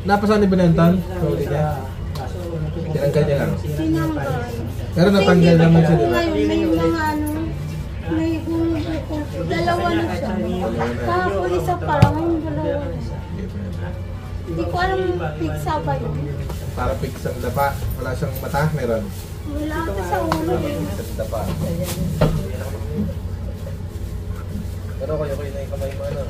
Napasan ni Benenton? Huli niya? Tinanggal niya lang. Tinanggal. Pero natanggal naman siya, di ba? Ngayon, may mga ano, may dalawa na siya. Kahapon isa pa lang, yung dalawa na siya. Hindi ko alam pigsa ba yun. Para fix ang dapa. Wala siyang mata, meron. Wala ka sa ulo. Sa dapa. Pero kayo na yung kamay mo, ano?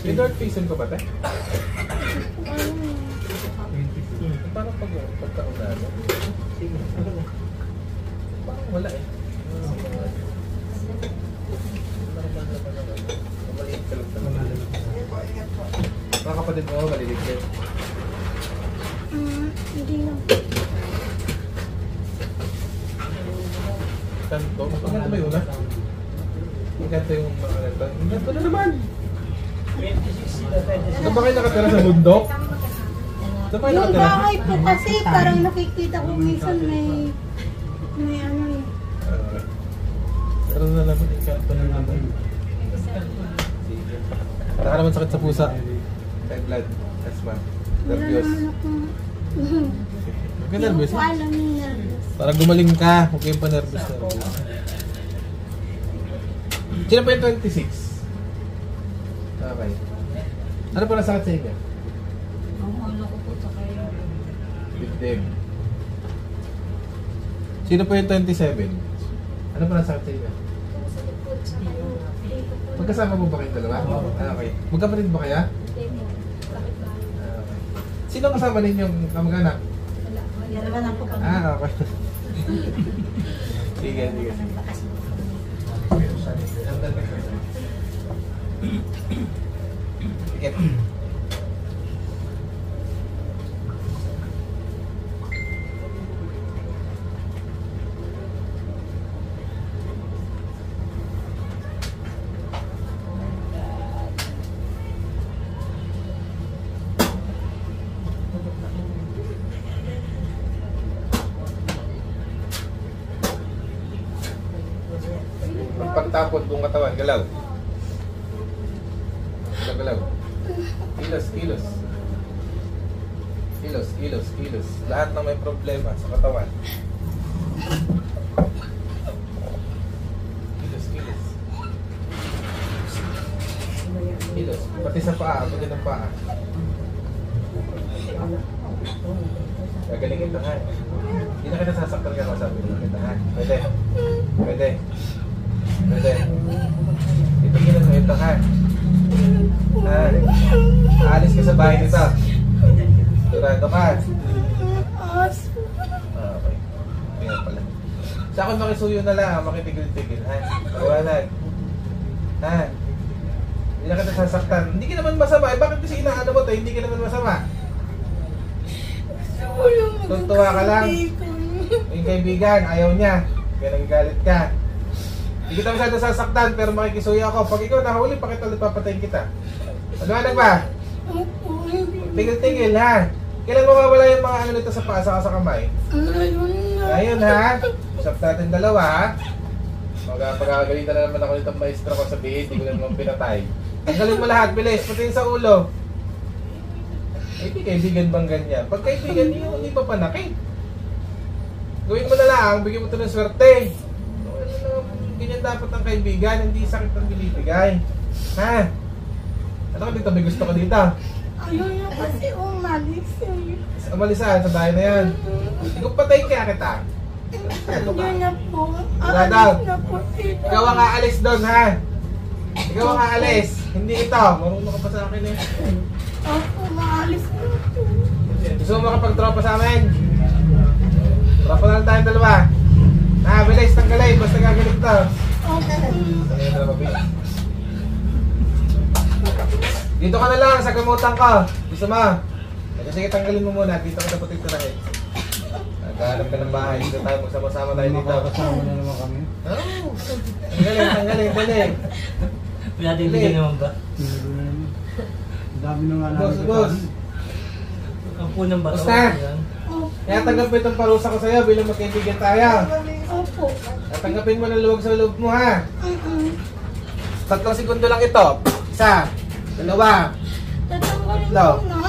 May dark facing ko ba, te? Parang pagkaunado. Parang wala eh. Maliit ka lang talaga. Mga kapatid mo, malilit ka. Hindi lang. Kanto? Magkano ba yun, ha? Magkano yung mga ganito? Magkano na naman! Saan ba kayo nakatira sa bundok? Saan ba kayo Yung nakatira? bahay po kasi parang nakikita ko minsan may ano eh. Pero na naman, kanto na naman. Wala ka naman sakit sa pusa. High blood, asthma, Wala nervyos. naman akong... Huwag ka Hindi nervous, ko ha? alam yung nervous. Para gumaling ka, huwag kayong pa-nervous. Sino pa yung 26? Okay. Ano pa nasakit sa inyo? Ang ano ko po sa kayo. Dibdib. Sino pa yung 27? Ano pa nasakit sa inyo? Magkasama mo ba kayong dalawa? Okay. Magkapatid ba kaya? Okay. Sino kasama ninyong kamag-anak? Dalawa na po kami. Okay. Sige, sige. Sige. Pagtapon buong katawan, galaw. Galaw. Kilos, kilos. Kilos, kilos, kilos. Lahat na may problema sa katawan. Kilos, kilos. Kilos. Pati sa paa, pati ng paa. Gagalingin ito, ha? Hindi na kita sasaktan ka masabi na kita, ha? Pwede. Pwede. Pwede. Itigilin mo ito, ha? Ha? Aalis ka sa bahay nito. Turado ka. Okay. Kaya pala. Sa akin makisuyo na lang, makitigil-tigil, ha? Paliwanag. Ha? Hindi na kita sasaktan. Hindi ka naman masama. Eh, bakit kasi inaano mo to? Hindi ka naman masama. Tuntua ka lang. Yung kaibigan, ayaw niya. Kaya nagagalit ka. Hindi kita masyado sasaktan, pero makikisuyo ako. Pag ikaw nahuli, bakit ulit papatayin kita? Paliwanag ba? Tigil-tigil, ha? Kailan mawawala yung mga ano nito sa paa sa kamay? Ngayon, ha? Usap natin dalawa, ha? Pagkakagalitan na naman ako nitong maestro ko sabihin, hindi ko na naman pinatay. Tanggalin mo lahat, bilis, pati sa ulo. Hindi kaibigan bang ganyan? Pag kaibigan niyo, hindi pa panakit. Gawin mo na lang, bigyan mo ito ng swerte. Ganyan dapat ang kaibigan, hindi sakit ang binibigay. Ha? Ano ka dito? May gusto ka dito? Ano na kasi umalis eh. Umalis saan? Sa bahay na yan. Ikaw patayin kaya kita. Ano ba? Yun na po. Wala daw. Aalis na po sila. Ikaw ang aalis doon, ha? Ikaw ang aalis. Hindi ito. Marunong ka pa sa akin eh. Ako, maalis na po. Gusto mo makapag-tropa sa amin? Tropa na lang tayong dalawa. Ha, bilis, tanggalin. Basta gagalit to. Tanggalin na lang, dito ka na lang, sa gamutan ko. Gusto mo? Sige, tanggalin mo muna. Dito ka na putik na rin. Nagkahanap ka ng bahay. Dito tayo, magsama-sama tayo dito. Makakasama na naman kami. Oh, tanggalin, tanggalin, tanggalin. Pinatindigan naman ba? Ang dami na nga namin. Boss. Kapunang ba? Basta. Opo. Kaya tanggapin itong parusa ko sa'yo bilang magkaibigan tayo. Opo. At tanggapin mo ng luwag sa loob mo, ha? Mm-mm. 3 segundo lang ito. 1, 2. Tatanggalin No. ko na.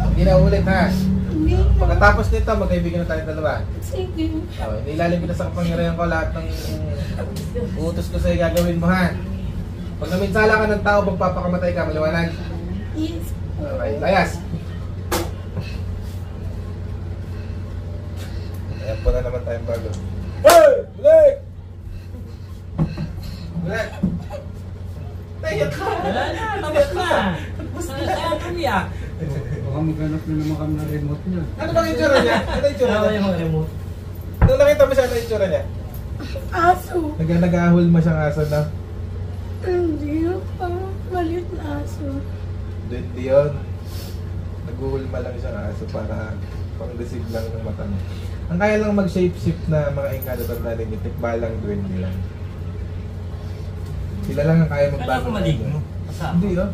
Hindi na ulit, ha? Hindi na. Pagkatapos nito, magkaibigan na tayo dalawa. Sige. Okay, nilalim ko na sa kapangyarihan ko lahat ng utos ko sa'yo gagawin mo, ha? Pag naminsala ka ng tao, magpapakamatay ka, maliwanag. Yes. Okay, layas. Ayan po na naman tayong bago. Hey! Blake! Blake! Tayak ka! Wala na, tapos na. Kaya tumiyak. Baka maghanap na naman kami ng remote niya. Ano bang itsura niya? Ano yung itsura Wala niya? yung remote. Nung nakita mo siya, ano yung itsura niya? Aso. Nag-ahul mo siyang aso na. Hindi. Parang maliit na aso. Hindi yun. Nag-uhulma lang siyang aso para pang-deceive lang ng mata mo. Ang kaya lang mag-shape-shift na mga engkado na rin, tikbalang duwende lang. Sila lang ang kaya Kala magbago. ko maligno. Kasama. Hindi oh.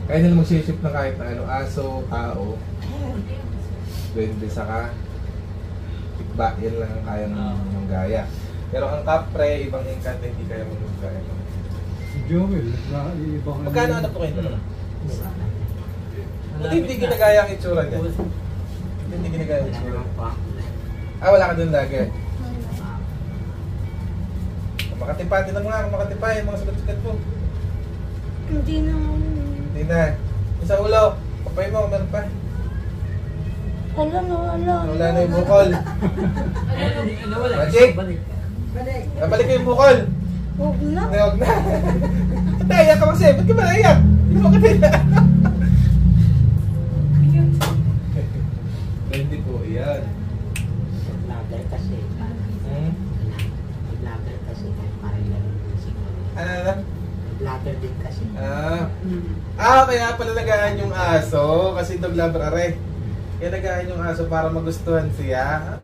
Kaya nila mag-shape-shift ng kahit na ano, aso, tao, duwende, saka tikba. Yan lang ang kaya manggaya. Pero ang kapre, ibang engkado hindi kaya manggaya. Si Joel, iba ko Magkano anak ko kayo dalawa? Hindi ginagaya ang itsura niya. Hindi ginagaya ang itsura. Ah, wala ka dun lagi. Makatipatin na mga, makatipahin mga sagat-sagat mo. Hindi na. Hindi na. Yung sa ulo, papay mo, meron pa. Wala na, wala. Wala na yung bukol. Nawala. Magic! Balik. Nabalik ko yung bukol. Huwag na. Huwag na. Naiyak ka kasi. Ba't ka ba naiyak? Hindi mo katila. Hindi po, yan. Vlogger kasi. Hmm? Vlogger kasi. Parang lang yung siguro. Ano? Vlogger din kasi. Kaya pala nagaan yung aso. Kasi dog lover are. Kaya nagaan yung aso para magustuhan siya.